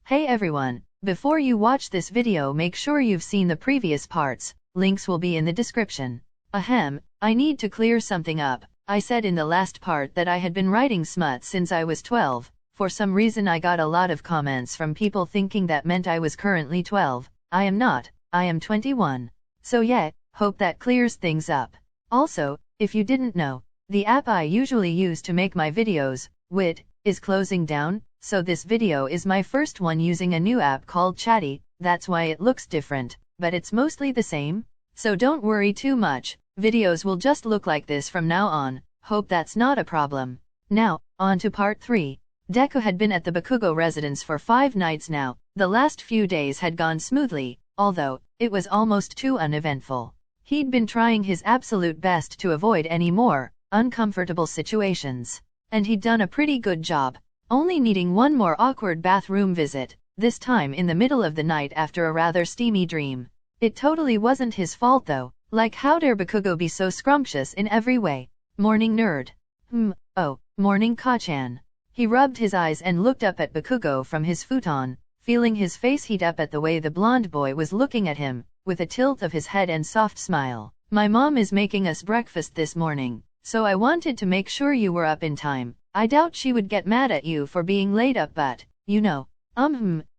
Hey everyone, before you watch this video make sure you've seen the previous parts, links will be in the description. Ahem, I need to clear something up. I said in the last part that I had been writing smut since I was 12. For some reason I got a lot of comments from people thinking that meant I was currently 12. I am not, I am 21. So yeah, hope that clears things up. Also, if you didn't know, the app I usually use to make my videos, Wit, is closing down, so this video is my first one using a new app called Chatie. That's why it looks different, but it's mostly the same. So don't worry too much, videos will just look like this from now on. Hope that's not a problem. Now, on to part 3. Deku had been at the Bakugo residence for 5 nights now. The last few days had gone smoothly, although it was almost too uneventful. He'd been trying his absolute best to avoid any more uncomfortable situations, and he'd done a pretty good job, only needing one more awkward bathroom visit, this time in the middle of the night after a rather steamy dream. It totally wasn't his fault though, like how dare Bakugo be so scrumptious in every way. Morning nerd. Oh, morning Ka-chan. He rubbed his eyes and looked up at Bakugo from his futon, feeling his face heat up at the way the blonde boy was looking at him, with a tilt of his head and soft smile. My mom is making us breakfast this morning, so I wanted to make sure you were up in time. I doubt she would get mad at you for being late up, but, you know.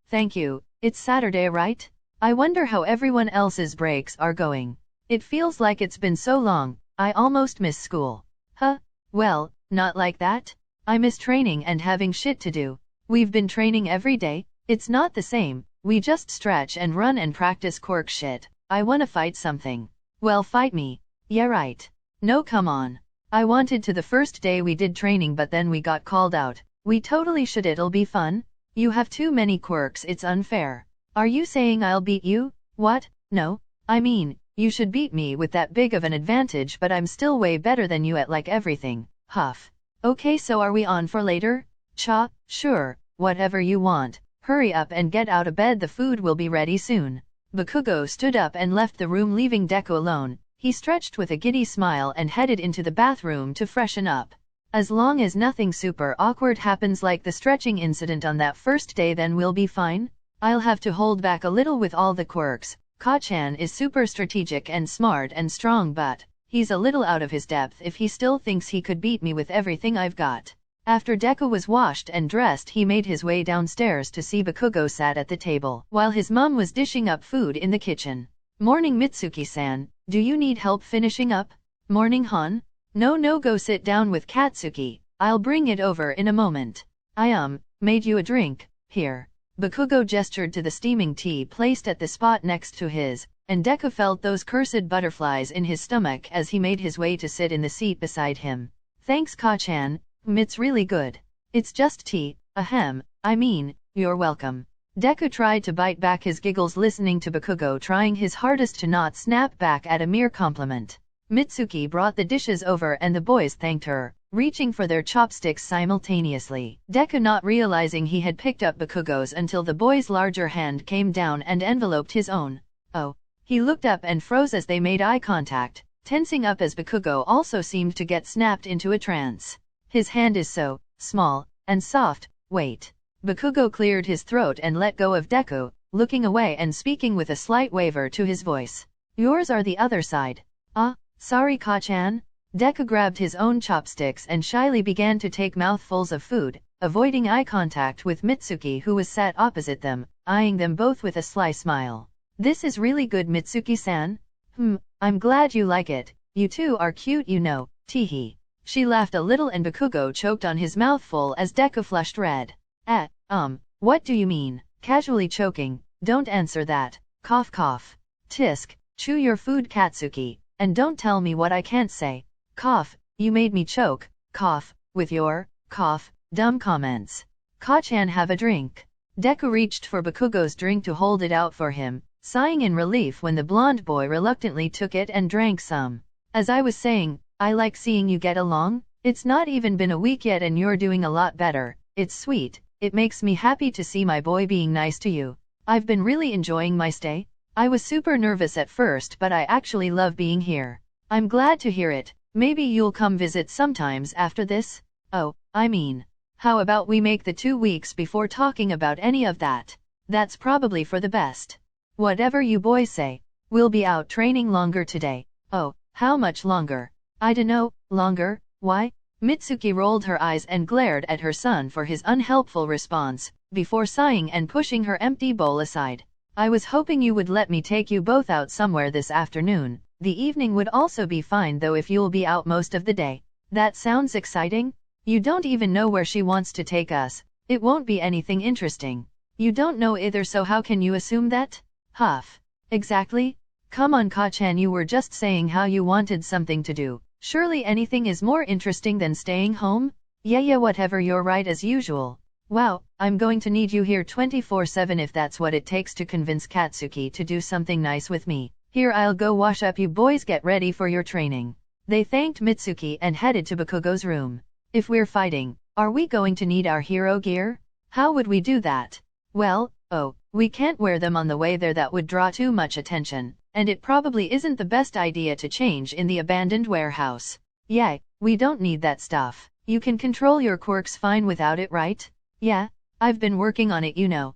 Thank you. It's Saturday, right? I wonder how everyone else's breaks are going. It feels like it's been so long, I almost miss school. Huh? Well, not like that. I miss training and having shit to do. We've been training every day. It's not the same. We just stretch and run and practice quirk shit. I wanna fight something. Well, fight me. Yeah, right. No, come on. I wanted to the first day we did training, but then we got called out. We totally should. It'll be fun. You have too many quirks, it's unfair. Are you saying I'll beat you? What? No. I mean, you should beat me with that big of an advantage, but I'm still way better than you at like everything. Huff. Okay, so are we on for later? Cha, sure, whatever you want. Hurry up and get out of bed, the food will be ready soon. Bakugo stood up and left the room, leaving Deku alone. He stretched with a giddy smile and headed into the bathroom to freshen up. As long as nothing super awkward happens like the stretching incident on that first day, then we'll be fine. I'll have to hold back a little with all the quirks. Ka-chan is super strategic and smart and strong, but he's a little out of his depth if he still thinks he could beat me with everything I've got. After Deku was washed and dressed, he made his way downstairs to see Bakugo sat at the table, while his mom was dishing up food in the kitchen. Morning Mitsuki-san, do you need help finishing up? Morning Han? No, go sit down with Katsuki. I'll bring it over in a moment. I made you a drink. Here. Bakugo gestured to the steaming tea placed at the spot next to his, and Deku felt those cursed butterflies in his stomach as he made his way to sit in the seat beside him. Thanks, Ka-chan. It's really good. It's just tea. Ahem. I mean, you're welcome. Deku tried to bite back his giggles listening to Bakugo trying his hardest to not snap back at a mere compliment. Mitsuki brought the dishes over and the boys thanked her, reaching for their chopsticks simultaneously. Deku not realizing he had picked up Bakugo's until the boy's larger hand came down and enveloped his own. Oh. He looked up and froze as they made eye contact, tensing up as Bakugo also seemed to get snapped into a trance. His hand is so small and soft. Wait. Bakugo cleared his throat and let go of Deku, looking away and speaking with a slight waver to his voice. Yours are the other side. Sorry, Ka-chan. Deku grabbed his own chopsticks and shyly began to take mouthfuls of food, avoiding eye contact with Mitsuki, who was sat opposite them, eyeing them both with a sly smile. This is really good, Mitsuki-san. I'm glad you like it. You two are cute, you know. Teehee. She laughed a little and Bakugo choked on his mouthful as Deku flushed red. What do you mean? Casually choking. Don't answer that. Cough cough. Tisk. Chew your food, Katsuki, and don't tell me what I can't say. Cough. You made me choke. Cough. With your cough. Dumb comments. Ka-chan, have a drink. Deku reached for Bakugo's drink to hold it out for him, sighing in relief when the blonde boy reluctantly took it and drank some. As I was saying, I like seeing you get along. It's not even been a week yet and you're doing a lot better. It's sweet. It makes me happy to see my boy being nice to you. I've been really enjoying my stay. I was super nervous at first, but I actually love being here. I'm glad to hear it. Maybe you'll come visit sometimes after this? Oh, I mean, How about we make the 2 weeks before talking about any of that? That's probably for the best. Whatever you boys say. We'll be out training longer today. Oh, how much longer? I dunno, longer, why? Mitsuki rolled her eyes and glared at her son for his unhelpful response, before sighing and pushing her empty bowl aside. I was hoping you would let me take you both out somewhere this afternoon. The evening would also be fine though if you'll be out most of the day. That sounds exciting? You don't even know where she wants to take us. It won't be anything interesting. You don't know either, so how can you assume that? Huff. Exactly? Come on, Ka-chan, you were just saying how you wanted something to do. Surely anything is more interesting than staying home? Yeah, whatever, you're right as usual. Wow, I'm going to need you here 24/7 if that's what it takes to convince Katsuki to do something nice with me. Here, I'll go wash up, you boys get ready for your training. They thanked Mitsuki and headed to BAKUGO'S room. If we're fighting, are we going to need our hero gear? How would we do that? Well, we can't wear them on the way there, that would draw too much attention. And it probably isn't the best idea to change in the abandoned warehouse. Yeah, we don't need that stuff. You can control your quirks fine without it, right? Yeah, I've been working on it, you know.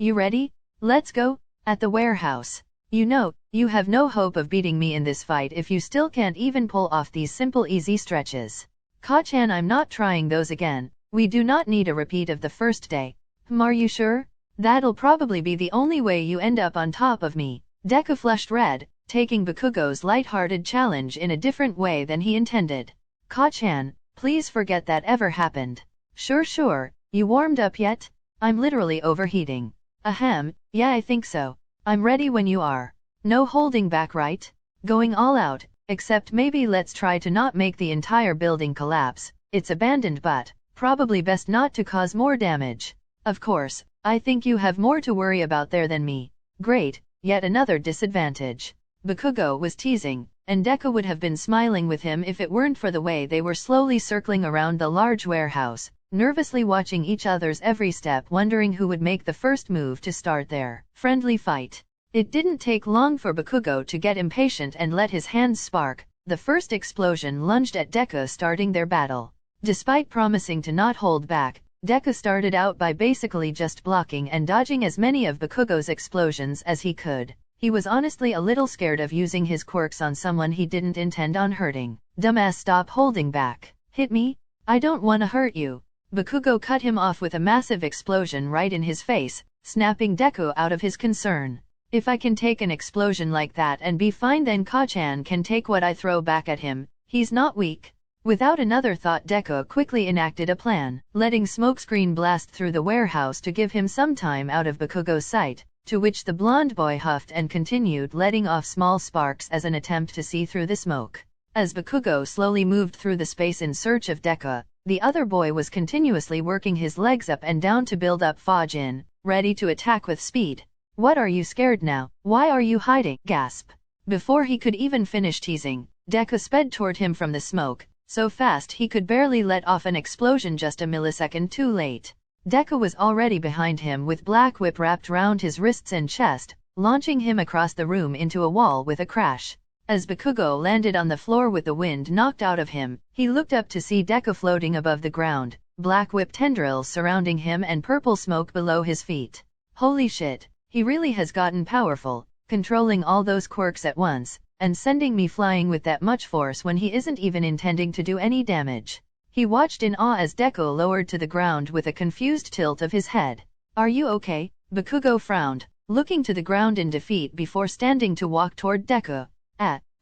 You ready? Let's go. At the warehouse. You know, you have no hope of beating me in this fight if you still can't even pull off these simple easy stretches. Ka-chan, I'm not trying those again. We do not need a repeat of the first day. Are you sure? That'll probably be the only way you end up on top of me. Deku flushed red, taking BAKUGO'S light-hearted challenge in a different way than he intended. Ka-chan, please forget that ever happened. Sure, you warmed up yet? I'm literally overheating. Ahem, yeah, I think so. I'm ready when you are. No holding back, right? Going all out, except maybe let's try to not make the entire building collapse. It's abandoned, but probably best not to cause more damage. Of course, I think you have more to worry about there than me. Great. Yet another disadvantage. BAKUGO was teasing, and Deku would have been smiling with him if it weren't for the way they were slowly circling around the large warehouse, nervously watching each other's every step, wondering who would make the first move to start their friendly fight. It didn't take long for BAKUGO to get impatient and let his hands spark. The first explosion lunged at Deku, starting their battle. Despite promising to not hold back, Deku started out by basically just blocking and dodging as many of BAKUGO'S explosions as he could. He was honestly a little scared of using his quirks on someone he didn't intend on hurting. Dumbass, stop holding back. Hit me? I don't wanna hurt you. BAKUGO cut him off with a massive explosion right in his face, snapping Deku out of his concern. If I can take an explosion like that and be fine, then Ka-chan can take what I throw back at him. He's not weak. Without another thought, Deku quickly enacted a plan, letting smokescreen blast through the warehouse to give him some time out of BAKUGO'S sight, to which the blonde boy huffed and continued letting off small sparks as an attempt to see through the smoke. As BAKUGO slowly moved through the space in search of Deku, the other boy was continuously working his legs up and down to build up Fajin, ready to attack with speed. What are you scared now? Why are you hiding? Gasp. Before he could even finish teasing, Deku sped toward him from the smoke, so fast he could barely let off an explosion just a millisecond too late. Deku was already behind him with Black Whip wrapped round his wrists and chest, launching him across the room into a wall with a crash. As BAKUGO landed on the floor with the wind knocked out of him, he looked up to see Deku floating above the ground, Black Whip tendrils surrounding him and purple smoke below his feet. Holy shit, he really has gotten powerful, controlling all those quirks at once, and sending me flying with that much force when he isn't even intending to do any damage. He watched in awe as Deku lowered to the ground with a confused tilt of his head. Are you okay? BAKUGO frowned, looking to the ground in defeat before standing to walk toward Deku.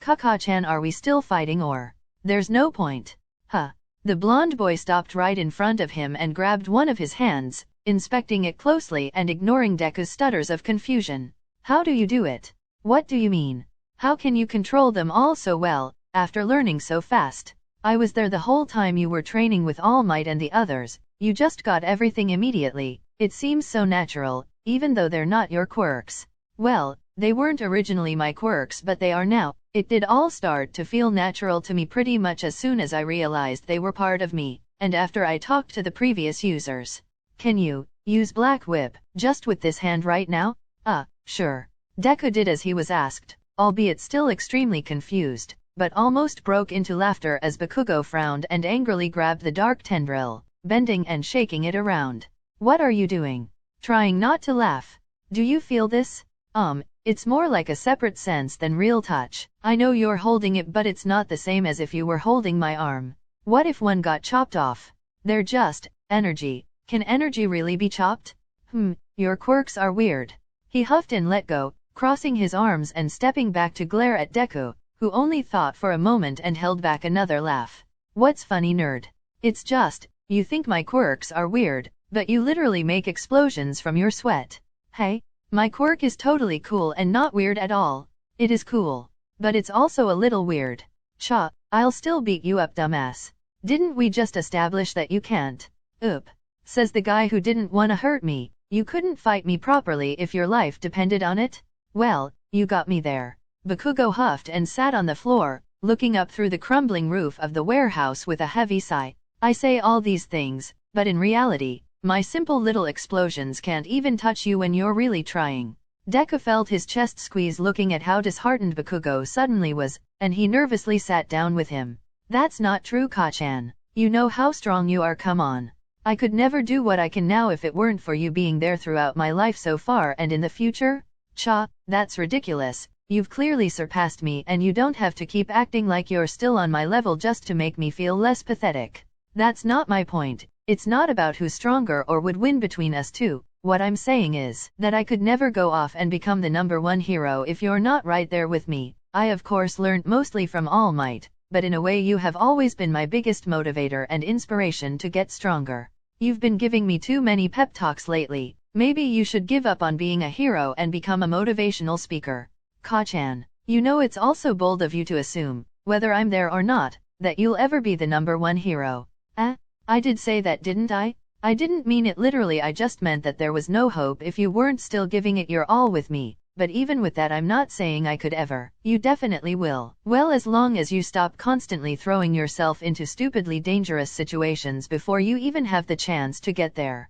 Ka-chan, are we still fighting or? There's no point. Huh. The blonde boy stopped right in front of him and grabbed one of his hands, inspecting it closely and ignoring Deku's stutters of confusion. How do you do it? What do you mean? How can you control them all so well, after learning so fast? I was there the whole time you were training with All Might and the others. You just got everything immediately. It seems so natural, even though they're not your quirks. Well, they weren't originally my quirks, but they are now. It did all start to feel natural to me pretty much as soon as I realized they were part of me, and after I talked to the previous users. Can you use Black Whip just with this hand right now? Sure. Deku did as he was asked, albeit still extremely confused, but almost broke into laughter as BAKUGO frowned and angrily grabbed the dark tendril. bending and shaking it around. What are you doing? Trying not to laugh. Do you feel this? It's more like a separate sense than real touch. I know you're holding it, but it's not the same as if you were holding my arm. What if one got chopped off? They're just energy. Can energy really be chopped? Your quirks are weird. He huffed and let go, crossing his arms and stepping back to glare at Deku, who only thought for a moment and held back another laugh. What's funny, nerd? It's just, you think my quirks are weird, but you literally make explosions from your sweat. Hey, my quirk is totally cool and not weird at all. It is cool. But it's also a little weird. Cha, I'll still beat you up, dumbass. Didn't we just establish that you can't? Oop. Says the guy who didn't wanna hurt me. You couldn't fight me properly if your life depended on it? Well, you got me there. Bakugo huffed and sat on the floor, looking up through the crumbling roof of the warehouse with a heavy sigh. I say all these things, but in reality, my simple little explosions can't even touch you when you're really trying. Deku felt his chest squeeze looking at how disheartened Bakugo suddenly was, and he nervously sat down with him. That's not true, Ka-chan. You know how strong you are, come on. I could never do what I can now if it weren't for you being there throughout my life so far and in the future. Cha, that's ridiculous. You've clearly surpassed me and you don't have to keep acting like you're still on my level just to make me feel less pathetic. That's not my point. It's not about who's stronger or would win between us two. What I'm saying is that I could never go off and become the #1 hero if you're not right there with me. I of course learned mostly from All Might, but in a way you have always been my biggest motivator and inspiration to get stronger. You've been giving me too many pep talks lately. Maybe you should give up on being a hero and become a motivational speaker. Ka-chan, you know it's also bold of you to assume, whether I'm there or not, that you'll ever be the #1 hero. I did say that, didn't I? I didn't mean it literally, I just meant that there was no hope if you weren't still giving it your all with me. But even with that, I'm not saying I could ever. You definitely will. Well, as long as you stop constantly throwing yourself into stupidly dangerous situations before you even have the chance to get there.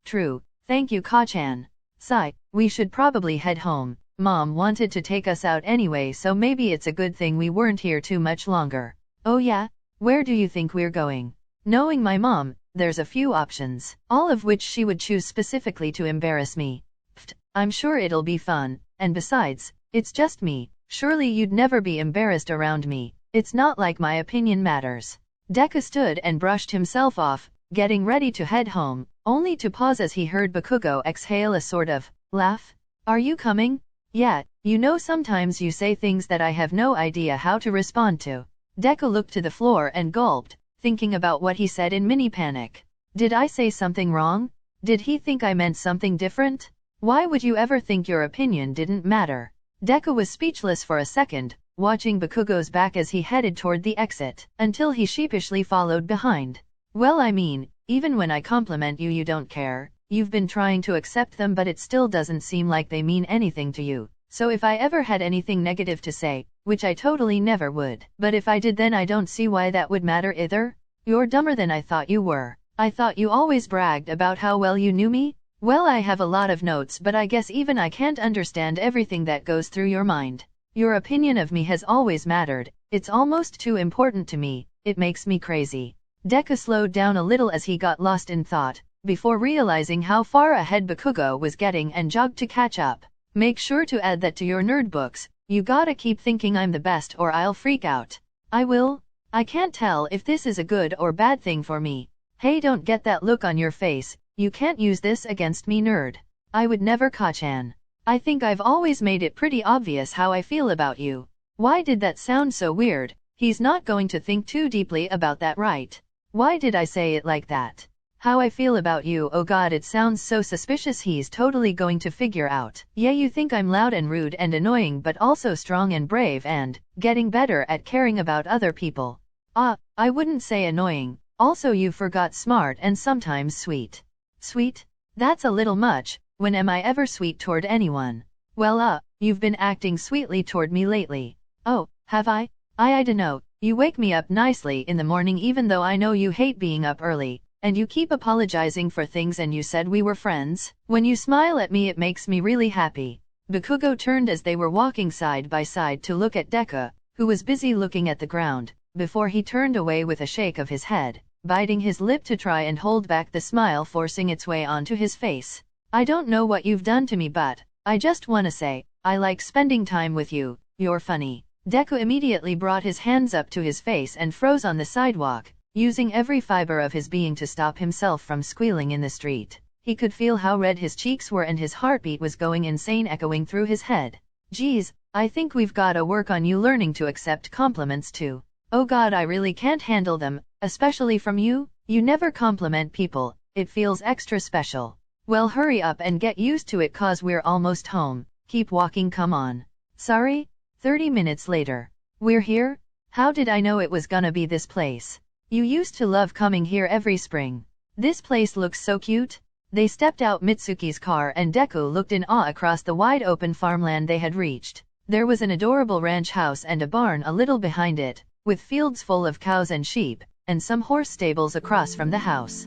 True. Thank you, Ka-chan. Sigh, we should probably head home. Mom wanted to take us out anyway, so maybe it's a good thing we weren't here too much longer. Oh yeah? Where do you think we're going? Knowing my mom, there's a few options, all of which she would choose specifically to embarrass me. Pfft, I'm sure it'll be fun, and besides, it's just me. Surely you'd never be embarrassed around me. It's not like my opinion matters. Deku stood and brushed himself off, getting ready to head home, only to pause as he heard Bakugo exhale a sort of laugh. Are you coming? Yeah, you know sometimes you say things that I have no idea how to respond to. Deku looked to the floor and gulped, thinking about what he said in mini panic. Did I say something wrong? Did he think I meant something different? Why would you ever think your opinion didn't matter? Deku was speechless for a second, watching Bakugo's back as he headed toward the exit, until he sheepishly followed behind. Well, I mean, even when I compliment you, you don't care. You've been trying to accept them, but it still doesn't seem like they mean anything to you. So if I ever had anything negative to say, which I totally never would, but if I did, then I don't see why that would matter either. You're dumber than I thought you were. I thought you always bragged about how well you knew me. Well, I have a lot of notes, but I guess even I can't understand everything that goes through your mind. Your opinion of me has always mattered. It's almost too important to me. It makes me crazy. Deku slowed down a little as he got lost in thought, before realizing how far ahead Bakugo was getting and jogged to catch up. Make sure to add that to your nerd books. You gotta keep thinking I'm the best or I'll freak out. I will. I can't tell if this is a good or bad thing for me. Hey, don't get that look on your face. You can't use this against me, nerd. I would never, Ka-chan. I think I've always made it pretty obvious how I feel about you. Why did that sound so weird? He's not going to think too deeply about that, right? Why did I say it like that? How I feel about you, oh god, it sounds so suspicious. He's totally going to figure out. Yeah, you think I'm loud and rude and annoying, but also strong and brave and getting better at caring about other people. I wouldn't say annoying. Also, you forgot smart and sometimes sweet. Sweet? That's a little much. When am I ever sweet toward anyone? Well, you've been acting sweetly toward me lately. Oh, have I? I dunno. You wake me up nicely in the morning even though I know you hate being up early. And you keep apologizing for things, and you said we were friends. When you smile at me, it makes me really happy. Bakugo turned as they were walking side by side to look at Deku, who was busy looking at the ground, before he turned away with a shake of his head. biting his lip to try and hold back the smile forcing its way onto his face. I don't know what you've done to me, but I just wanna say, I like spending time with you, you're funny. Deku immediately brought his hands up to his face and froze on the sidewalk, using every fiber of his being to stop himself from squealing in the street. He could feel how red his cheeks were and his heartbeat was going insane, echoing through his head. Geez, I think we've gotta work on you learning to accept compliments too. Oh god, I really can't handle them, especially from you. You never compliment people, it feels extra special. Well, hurry up and get used to it cause we're almost home. Keep walking, come on. Sorry? 30 minutes later. We're here? How did I know it was gonna be this place? You used to love coming here every spring. This place looks so cute. They stepped out Mitsuki's car and Deku looked in awe across the wide open farmland they had reached. There was an adorable ranch house and a barn a little behind it, with fields full of cows and sheep, and some horse stables across from the house.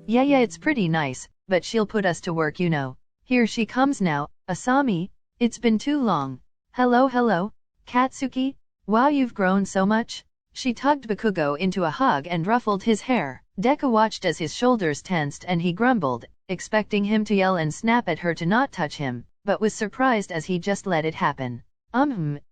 Yeah, it's pretty nice, but she'll put us to work, you know. Here she comes now, Asami. It's been too long. Hello, Katsuki. Wow, you've grown so much. She tugged Bakugo into a hug and ruffled his hair. Deku watched as his shoulders tensed and he grumbled, expecting him to yell and snap at her to not touch him, but was surprised as he just let it happen.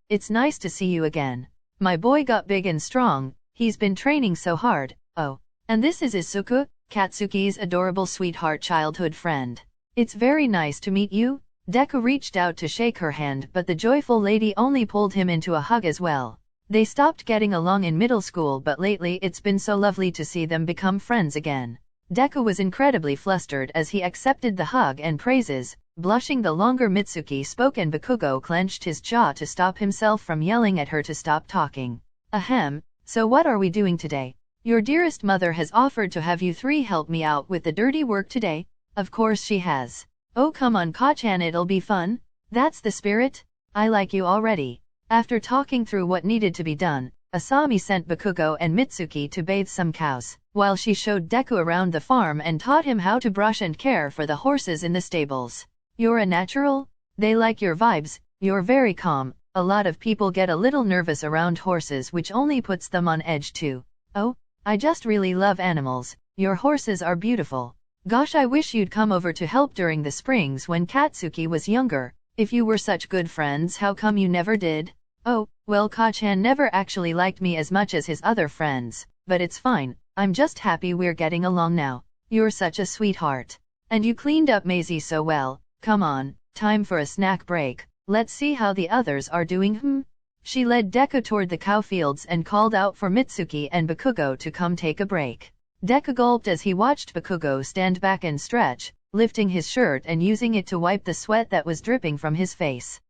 It's nice to see you again. My boy got big and strong, he's been training so hard. Oh, and this is Isuku, Katsuki's adorable sweetheart childhood friend. It's very nice to meet you. Deku reached out to shake her hand, but the joyful lady only pulled him into a hug as well. They stopped getting along in middle school, but lately it's been so lovely to see them become friends again. Deku was incredibly flustered as he accepted the hug and praises. Blushing the longer Mitsuki spoke and Bakugo clenched his jaw to stop himself from yelling at her to stop talking. Ahem, so what are we doing today? Your dearest mother has offered to have you three help me out with the dirty work today. Of course she has. Oh come on Ka-chan, it'll be fun. That's the spirit. I like you already. After talking through what needed to be done, Asami sent Bakugo and Mitsuki to bathe some cows, while she showed Deku around the farm and taught him how to brush and care for the horses in the stables. You're a natural? They like your vibes, you're very calm. A lot of people get a little nervous around horses, which only puts them on edge too. Oh, I just really love animals. Your horses are beautiful. Gosh, I wish you'd come over to help during the springs when Katsuki was younger. If you were such good friends, how come you never did? Oh, well, Ka-chan never actually liked me as much as his other friends, but it's fine. I'm just happy we're getting along now. You're such a sweetheart. And you cleaned up Maisie so well. Come on, time for a snack break. Let's see how the others are doing. She led Deku toward the cow fields and called out for Mitsuki and Bakugo to come take a break. Deku gulped as he watched Bakugo stand back and stretch, lifting his shirt and using it to wipe the sweat that was dripping from his face.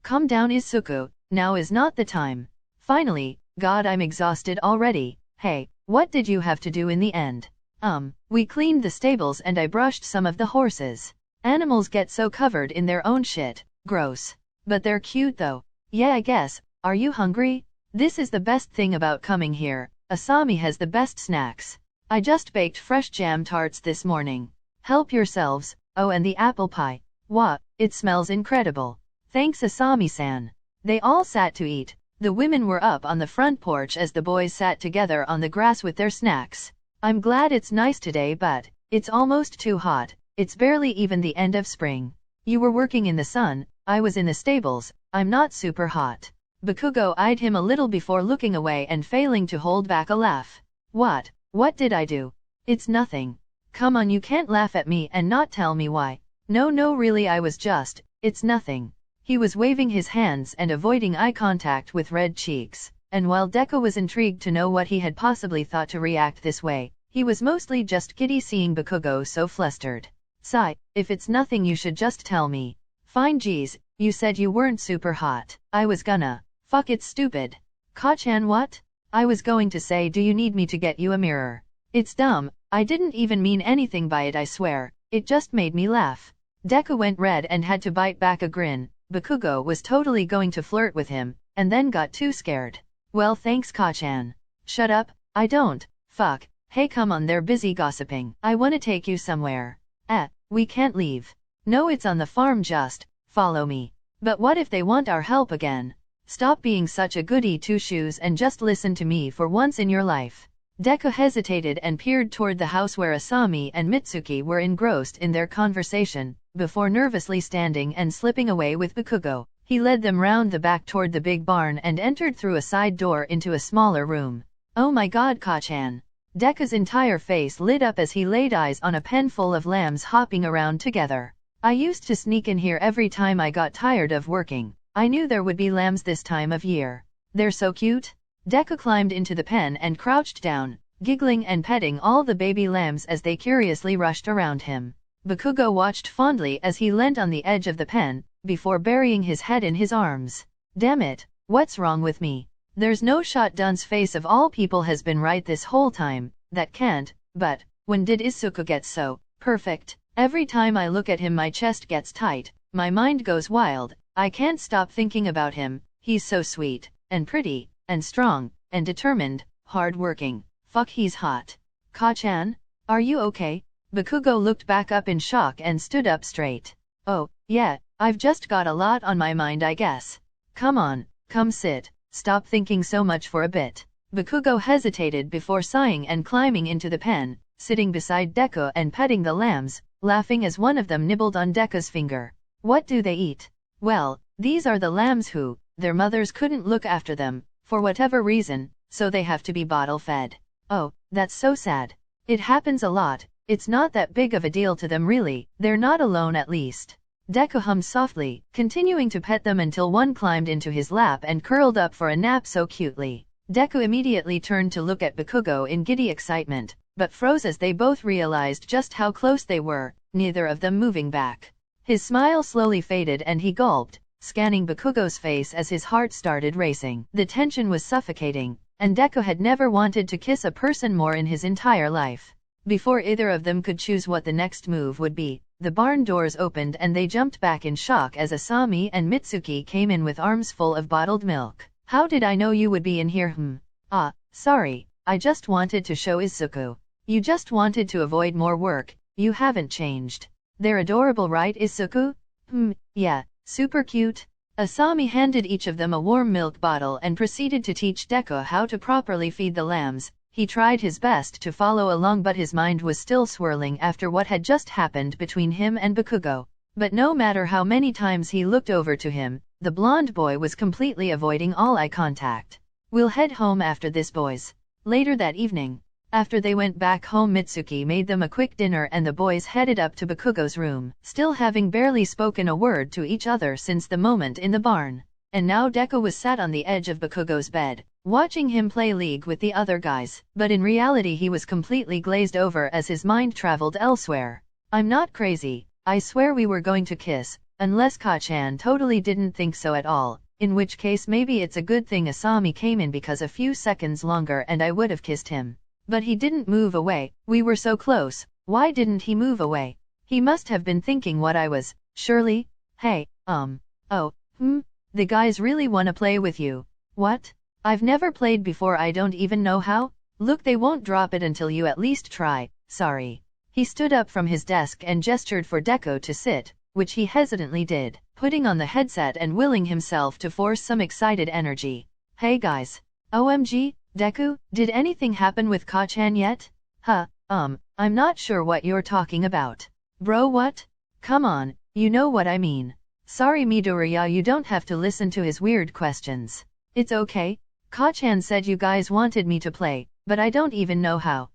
Calm down Isuku, now is not the time. Finally, God, I'm exhausted already. Hey, what did you have to do in the end? We cleaned the stables and I brushed some of the horses. Animals get so covered in their own shit. Gross. But they're cute though. Yeah, I guess. Are you hungry? This is the best thing about coming here. Asami has the best snacks. I just baked fresh jam tarts this morning. Help yourselves. Oh, and the apple pie. Wow, it smells incredible. Thanks Asami-san. They all sat to eat. The women were up on the front porch as the boys sat together on the grass with their snacks. I'm glad it's nice today, but it's almost too hot. It's barely even the end of spring. You were working in the sun, I was in the stables. I'm not super hot. Bakugo eyed him a little before looking away and failing to hold back a laugh. What did I do? It's nothing. Come on, you can't laugh at me and not tell me why. No, really, I was just, it's nothing. He was waving his hands and avoiding eye contact with red cheeks, and while Deku was intrigued to know what he had possibly thought to react this way, he was mostly just giddy seeing Bakugo so flustered. Sigh, if it's nothing you should just tell me. Fine, geez, you said you weren't super hot. I was gonna. Fuck, it's stupid. Ka-chan, what? I was going to say, do you need me to get you a mirror? It's dumb, I didn't even mean anything by it, I swear. It just made me laugh. Deku went red and had to bite back a grin. Bakugo was totally going to flirt with him, and then got too scared. Well, thanks Ka-chan. Shut up, I don't. Fuck. Hey, come on, they're busy gossiping. I wanna take you somewhere. We can't leave. No, it's on the farm, just follow me. But what if they want our help again? Stop being such a goody two-shoes and just listen to me for once in your life. Deku hesitated and peered toward the house where Asami and Mitsuki were engrossed in their conversation, before nervously standing and slipping away with Bakugo. He led them round the back toward the big barn and entered through a side door into a smaller room. Oh my god, Ka-chan! Deku's entire face lit up as he laid eyes on a pen full of lambs hopping around together. I used to sneak in here every time I got tired of working. I knew there would be lambs this time of year. They're so cute. Deku climbed into the pen and crouched down, giggling and petting all the baby lambs as they curiously rushed around him. Bakugo watched fondly as he leant on the edge of the pen, before burying his head in his arms. Damn it, what's wrong with me? There's no shot. Dunce face of all people has been right this whole time. That can't, but, when did Izuku get so perfect? Every time I look at him my chest gets tight, my mind goes wild, I can't stop thinking about him. He's so sweet, and pretty, and strong, and determined, hard-working. Fuck, he's hot. Ka-chan? Are you okay? Bakugo looked back up in shock and stood up straight. Oh, yeah, I've just got a lot on my mind I guess. Come on, come sit, stop thinking so much for a bit. Bakugo hesitated before sighing and climbing into the pen, sitting beside Deku and petting the lambs, laughing as one of them nibbled on Deku's finger. What do they eat? Well, these are the lambs who, their mothers couldn't look after them, for whatever reason, so they have to be bottle-fed. Oh, that's so sad. It happens a lot, it's not that big of a deal to them really, they're not alone at least. Deku hummed softly, continuing to pet them until one climbed into his lap and curled up for a nap so cutely. Deku immediately turned to look at Bakugo in giddy excitement, but froze as they both realized just how close they were, neither of them moving back. His smile slowly faded and he gulped, scanning Bakugo's face as his heart started racing. The tension was suffocating, and Deku had never wanted to kiss a person more in his entire life. Before either of them could choose what the next move would be, the barn doors opened and they jumped back in shock as Asami and Mitsuki came in with arms full of bottled milk. How did I know you would be in here? Ah, sorry, I just wanted to show Izuku. You just wanted to avoid more work, you haven't changed. They're adorable, right Izuku? Yeah, super cute. Asami handed each of them a warm milk bottle and proceeded to teach Deku how to properly feed the lambs. He tried his best to follow along but his mind was still swirling after what had just happened between him and Bakugo. But no matter how many times he looked over to him, the blonde boy was completely avoiding all eye contact. We'll head home after this, boys. Later that evening, after they went back home, Mitsuki made them a quick dinner and the boys headed up to Bakugo's room, still having barely spoken a word to each other since the moment in the barn. And now Deku was sat on the edge of Bakugo's bed, watching him play League with the other guys, but in reality he was completely glazed over as his mind traveled elsewhere. I'm not crazy, I swear we were going to kiss, unless Ka-chan totally didn't think so at all, in which case maybe it's a good thing Asami came in because a few seconds longer and I would have kissed him. But he didn't move away, we were so close, why didn't he move away? He must have been thinking what I was, surely? Hey, the guys really wanna play with you. What? I've never played before, I don't even know how? Look, they won't drop it until you at least try, sorry. He stood up from his desk and gestured for Deku to sit, which he hesitantly did, putting on the headset and willing himself to force some excited energy. Hey guys. OMG, Deku, did anything happen with Ka-chan yet? I'm not sure what you're talking about. Bro, what? Come on, you know what I mean. Sorry Midoriya, you don't have to listen to his weird questions. It's okay. Ka-chan said you guys wanted me to play, but I don't even know how.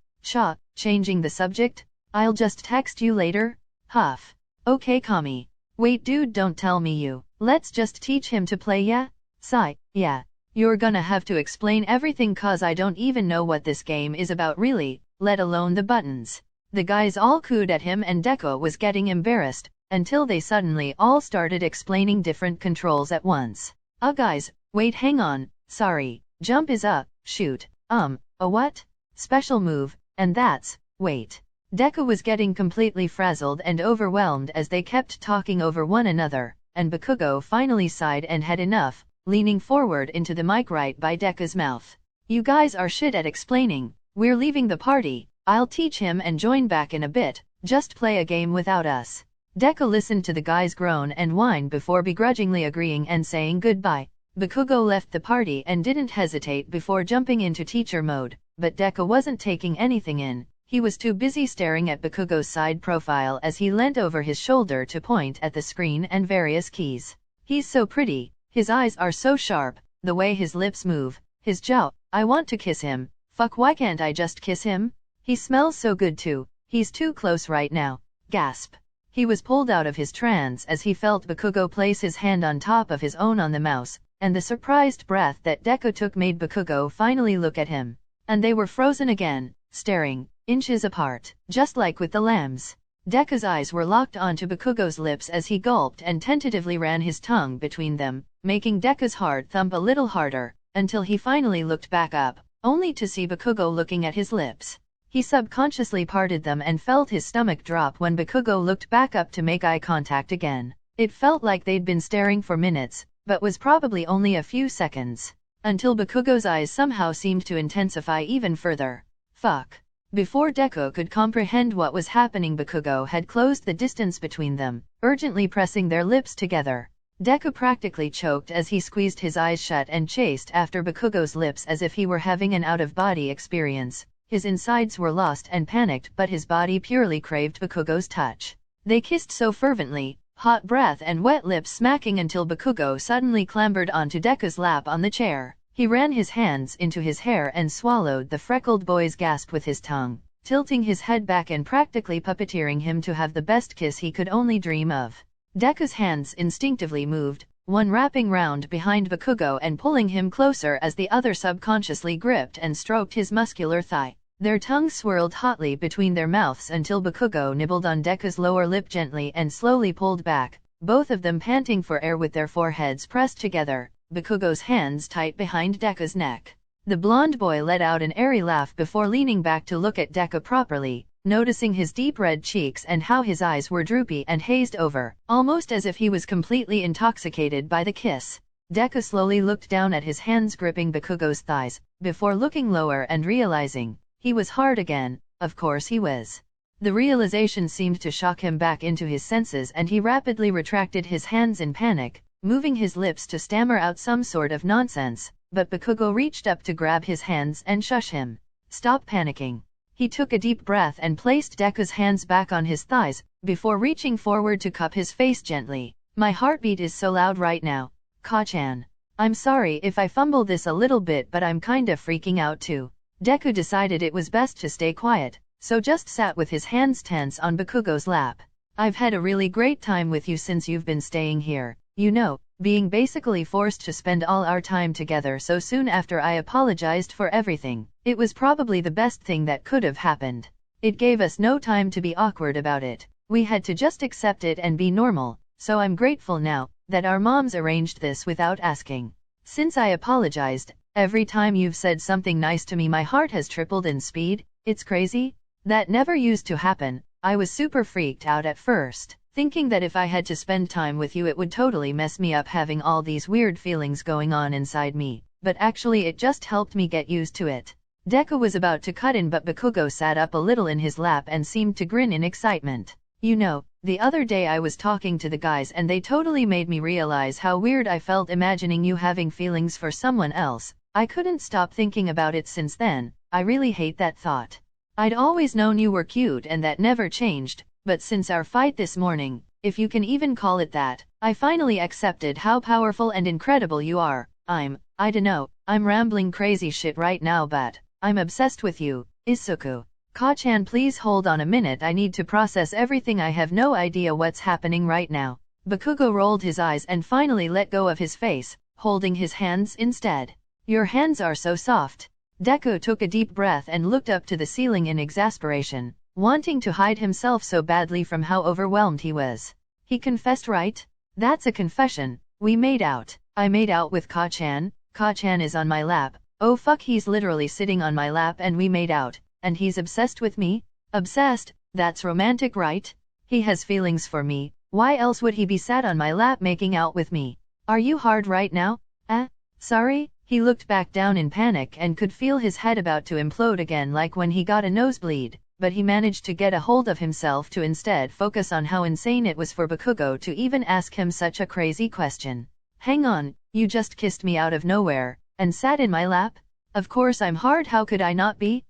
Changing the subject? I'll just text you later? Huff. Okay Kami. Wait dude, don't tell me you. Let's just teach him to play, yeah? Sigh, yeah. You're gonna have to explain everything cause I don't even know what this game is about really, let alone the buttons. The guys all cooed at him and Deku was getting embarrassed, until they suddenly all started explaining different controls at once. Guys, wait, hang on, sorry, jump is up, shoot, a what? Special move, and that's, wait. Deku was getting completely frazzled and overwhelmed as they kept talking over one another, and Bakugo finally sighed and had enough, leaning forward into the mic right by Deku's mouth. You guys are shit at explaining, we're leaving the party, I'll teach him and join back in a bit, just play a game without us. Deku listened to the guy's groan and whine before begrudgingly agreeing and saying goodbye. Bakugo left the party and didn't hesitate before jumping into teacher mode, but Deku wasn't taking anything in. He was too busy staring at Bakugo's side profile as he leant over his shoulder to point at the screen and various keys. He's so pretty, his eyes are so sharp, the way his lips move, his jaw, I want to kiss him. Fuck, why can't I just kiss him? He smells so good too, he's too close right now. Gasp. He was pulled out of his trance as he felt Bakugo place his hand on top of his own on the mouse, and the surprised breath that Deku took made Bakugo finally look at him. And they were frozen again, staring, inches apart, just like with the lambs. Deku's eyes were locked onto Bakugo's lips as he gulped and tentatively ran his tongue between them, making Deku's heart thump a little harder, until he finally looked back up, only to see Bakugo looking at his lips. He subconsciously parted them and felt his stomach drop when Bakugo looked back up to make eye contact again. It felt like they'd been staring for minutes, but was probably only a few seconds, until Bakugo's eyes somehow seemed to intensify even further. Fuck. Before Deku could comprehend what was happening, Bakugo had closed the distance between them, urgently pressing their lips together. Deku practically choked as he squeezed his eyes shut and chased after Bakugo's lips as if he were having an out-of-body experience. His insides were lost and panicked, but his body purely craved Bakugo's touch. They kissed so fervently, hot breath and wet lips smacking, until Bakugo suddenly clambered onto Deku's lap on the chair. He ran his hands into his hair and swallowed the freckled boy's gasp with his tongue, tilting his head back and practically puppeteering him to have the best kiss he could only dream of. Deku's hands instinctively moved, one wrapping round behind Bakugo and pulling him closer as the other subconsciously gripped and stroked his muscular thigh. Their tongues swirled hotly between their mouths until Bakugo nibbled on Deku's lower lip gently and slowly pulled back, both of them panting for air with their foreheads pressed together, Bakugo's hands tight behind Deku's neck. The blonde boy let out an airy laugh before leaning back to look at Deku properly, noticing his deep red cheeks and how his eyes were droopy and hazed over, almost as if he was completely intoxicated by the kiss. Deku slowly looked down at his hands gripping Bakugo's thighs, before looking lower and realizing he was hard again. Of course he was. The realization seemed to shock him back into his senses and he rapidly retracted his hands in panic, moving his lips to stammer out some sort of nonsense, but Bakugo reached up to grab his hands and shush him. Stop panicking. He took a deep breath and placed Deku's hands back on his thighs, before reaching forward to cup his face gently. My heartbeat is so loud right now. Ka-chan. I'm sorry if I fumble this a little bit, but I'm kinda freaking out too. Deku decided it was best to stay quiet, so just sat with his hands tense on Bakugo's lap. I've had a really great time with you since you've been staying here, you know, being basically forced to spend all our time together so soon after I apologized for everything. It was probably the best thing that could have happened. It gave us no time to be awkward about it. We had to just accept it and be normal, so I'm grateful now that our moms arranged this without asking. Since I apologized, every time you've said something nice to me my heart has tripled in speed. It's crazy. That never used to happen. I was super freaked out at first, thinking that if I had to spend time with you it would totally mess me up having all these weird feelings going on inside me, but actually it just helped me get used to it. Deku was about to cut in but Bakugo sat up a little in his lap and seemed to grin in excitement. You know, the other day I was talking to the guys and they totally made me realize how weird I felt imagining you having feelings for someone else. I couldn't stop thinking about it since then. I really hate that thought. I'd always known you were cute and that never changed, but since our fight this morning, if you can even call it that, I finally accepted how powerful and incredible you are. I dunno, I'm rambling crazy shit right now but I'm obsessed with you, Izuku. Ka-chan, please hold on a minute, I need to process everything, I have no idea what's happening right now. Bakugo rolled his eyes and finally let go of his face, holding his hands instead. Your hands are so soft. Deku took a deep breath and looked up to the ceiling in exasperation, wanting to hide himself so badly from how overwhelmed he was. He confessed, right? That's a confession. We made out. I made out with Ka-chan. Ka-chan is on my lap. Oh fuck, he's literally sitting on my lap and we made out. And he's obsessed with me? Obsessed? That's romantic, right? He has feelings for me. Why else would he be sat on my lap making out with me? Are you hard right now? Sorry? He looked back down in panic and could feel his head about to implode again like when he got a nosebleed. but he managed to get a hold of himself to instead focus on how insane it was for Bakugo to even ask him such a crazy question. Hang on, you just kissed me out of nowhere, and sat in my lap? Of course I'm hard, how could I not be?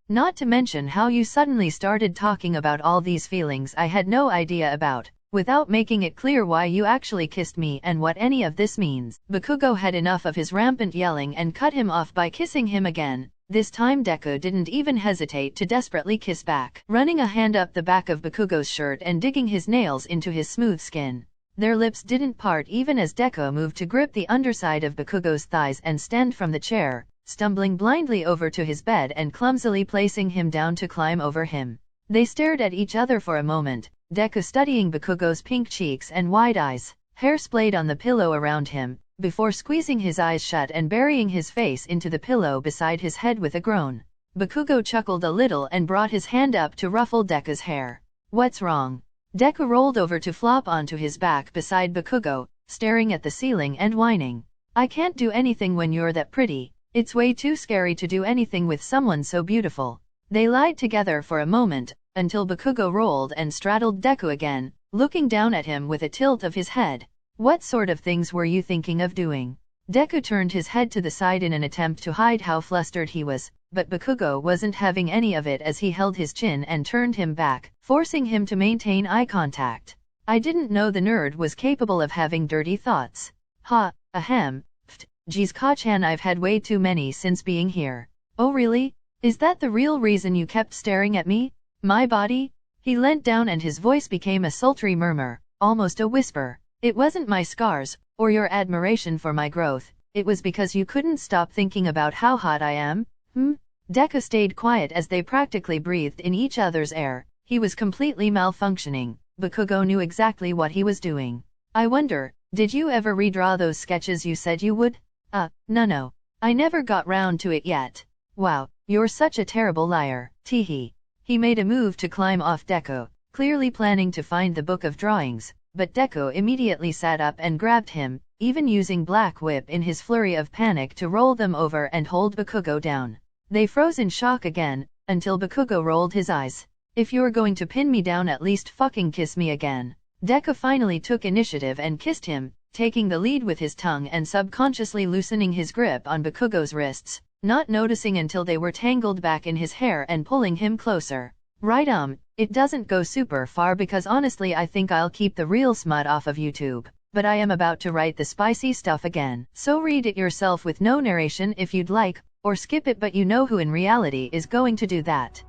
Not to mention how you suddenly started talking about all these feelings I had no idea about, without making it clear why you actually kissed me and what any of this means. Bakugo had enough of his rampant yelling and cut him off by kissing him again. This time Deku didn't even hesitate to desperately kiss back, running a hand up the back of Bakugo's shirt and digging his nails into his smooth skin. Their lips didn't part even as Deku moved to grip the underside of Bakugo's thighs and stand from the chair, stumbling blindly over to his bed and clumsily placing him down to climb over him. They stared at each other for a moment, Deku studying Bakugo's pink cheeks and wide eyes, hair splayed on the pillow around him, before squeezing his eyes shut and burying his face into the pillow beside his head with a groan. Bakugo chuckled a little and brought his hand up to ruffle Deku's hair. What's wrong? Deku rolled over to flop onto his back beside Bakugo, staring at the ceiling and whining. I can't do anything when you're that pretty. It's way too scary to do anything with someone so beautiful. They lied together for a moment, until Bakugo rolled and straddled Deku again, looking down at him with a tilt of his head. What sort of things were you thinking of doing? Deku turned his head to the side in an attempt to hide how flustered he was, but Bakugo wasn't having any of it as he held his chin and turned him back, forcing him to maintain eye contact. I didn't know the nerd was capable of having dirty thoughts. Ha, ahem. Geez Ka-chan, I've had way too many since being here. Oh really? Is that the real reason you kept staring at me? My body? He leant down and his voice became a sultry murmur, almost a whisper. It wasn't my scars, or your admiration for my growth, it was because you couldn't stop thinking about how hot I am? Deku stayed quiet as they practically breathed in each other's air. He was completely malfunctioning. Bakugo knew exactly what he was doing. I wonder, did you ever redraw those sketches you said you would? No. I never got round to it yet. Wow, you're such a terrible liar. Teehee. He made a move to climb off Deku, clearly planning to find the book of drawings, but Deku immediately sat up and grabbed him, even using Black Whip in his flurry of panic to roll them over and hold Bakugo down. They froze in shock again, until Bakugo rolled his eyes. If you're going to pin me down, at least fucking kiss me again. Deku finally took initiative and kissed him, taking the lead with his tongue and subconsciously loosening his grip on Bakugo's wrists, not noticing until they were tangled back in his hair and pulling him closer. Right, it doesn't go super far because honestly I think I'll keep the real smut off of YouTube, but I am about to write the spicy stuff again. So read it yourself with no narration if you'd like, or skip it, but you know who in reality is going to do that.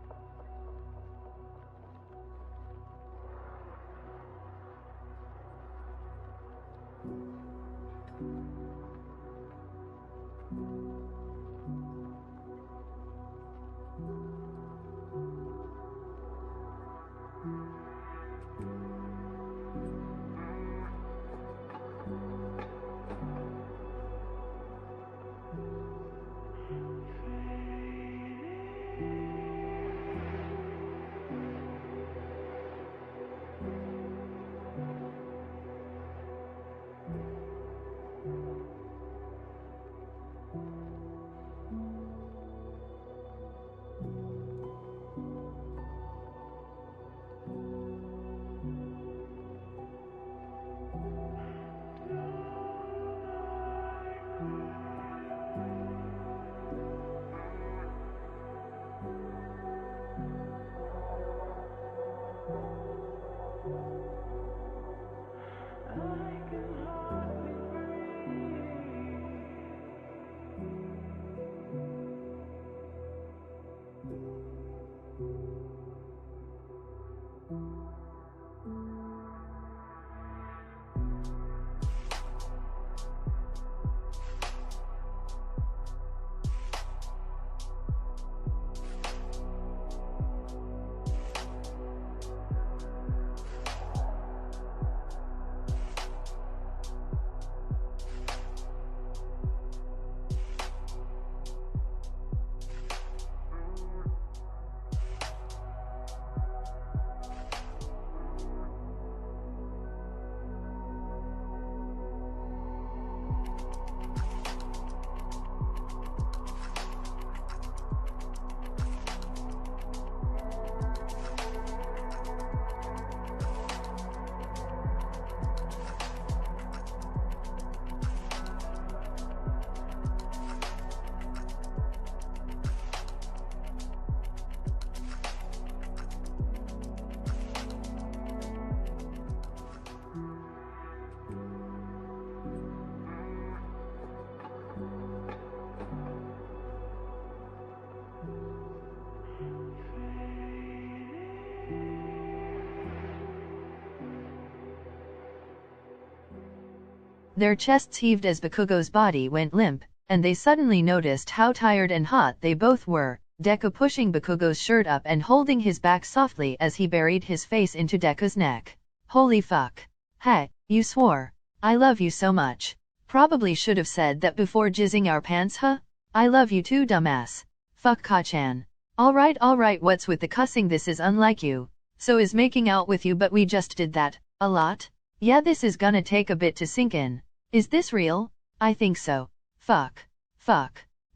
Their chests heaved as Bakugo's body went limp, and they suddenly noticed how tired and hot they both were, Deku pushing Bakugo's shirt up and holding his back softly as he buried his face into Deku's neck. Holy fuck. Hey, you swore. I love you so much. Probably should have said that before jizzing our pants, huh? I love you too, dumbass. Fuck Ka-chan. Alright, what's with the cussing? This is unlike you. So is making out with you, but we just did that. A lot? Yeah, this is gonna take a bit to sink in. Is this real? I think so. Fuck.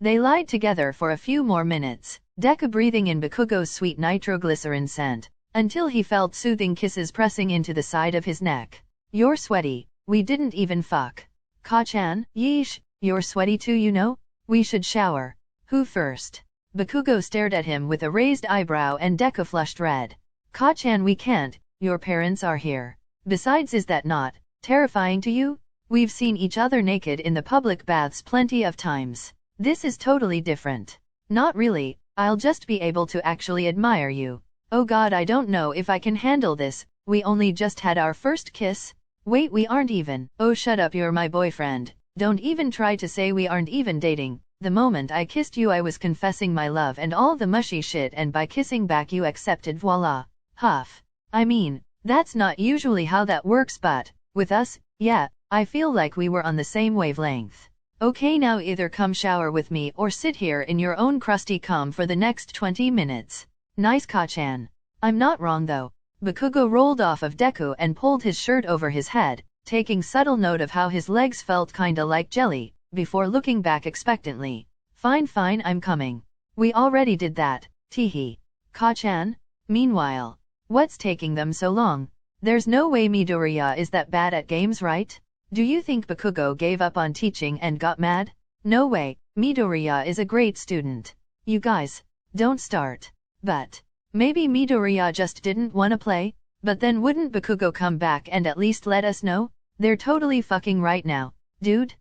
They lied together for a few more minutes, Deku breathing in Bakugo's sweet nitroglycerin scent, until he felt soothing kisses pressing into the side of his neck. You're sweaty. We didn't even fuck. Ka-chan, yeesh, you're sweaty too, you know? We should shower. Who first? Bakugo stared at him with a raised eyebrow and Deku flushed red. Ka-chan, we can't, your parents are here. Besides, is that not terrifying to you? We've seen each other naked in the public baths plenty of times. This is totally different. Not really, I'll just be able to actually admire you. Oh god, I don't know if I can handle this, we only just had our first kiss. Wait, we aren't even. Oh shut up, you're my boyfriend. Don't even try to say we aren't even dating. The moment I kissed you I was confessing my love and all the mushy shit, and by kissing back you accepted, voila. Huff. I mean, that's not usually how that works, but with us, yeah, I feel like we were on the same wavelength. Okay, now either come shower with me or sit here in your own crusty cum for the next 20 minutes. Nice, Ka-chan. I'm not wrong though. Bakugo rolled off of Deku and pulled his shirt over his head, taking subtle note of how his legs felt kinda like jelly, before looking back expectantly. Fine, I'm coming. We already did that, teehee. Ka-chan? Meanwhile, what's taking them so long? There's no way Midoriya is that bad at games, right? Do you think Bakugo gave up on teaching and got mad? No way, Midoriya is a great student. You guys, don't start. But maybe Midoriya just didn't wanna play? But then wouldn't Bakugo come back and at least let us know? They're totally fucking right now, dude.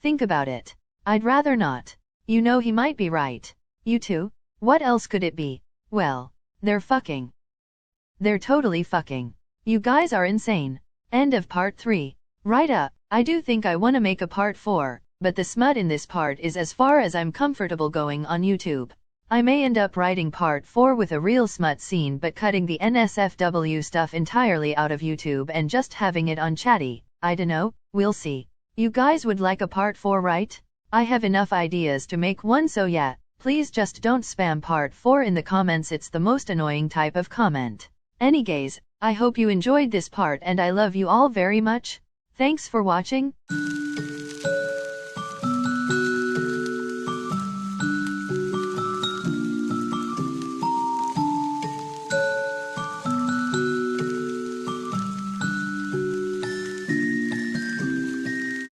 Think about it. I'd rather not. You know he might be right. You too? What else could it be? Well, they're fucking. They're totally fucking. You guys are insane. End of part 3. Right up. I do think I wanna make a part 4, but the smut in this part is as far as I'm comfortable going on YouTube. I may end up writing part 4 with a real smut scene but cutting the NSFW stuff entirely out of YouTube and just having it on Chatie. I dunno, we'll see. You guys would like a part 4, right? I have enough ideas to make one, so yeah, please just don't spam part 4 in the comments, it's the most annoying type of comment. Anyways, I hope you enjoyed this part and I love you all very much. Thanks for watching.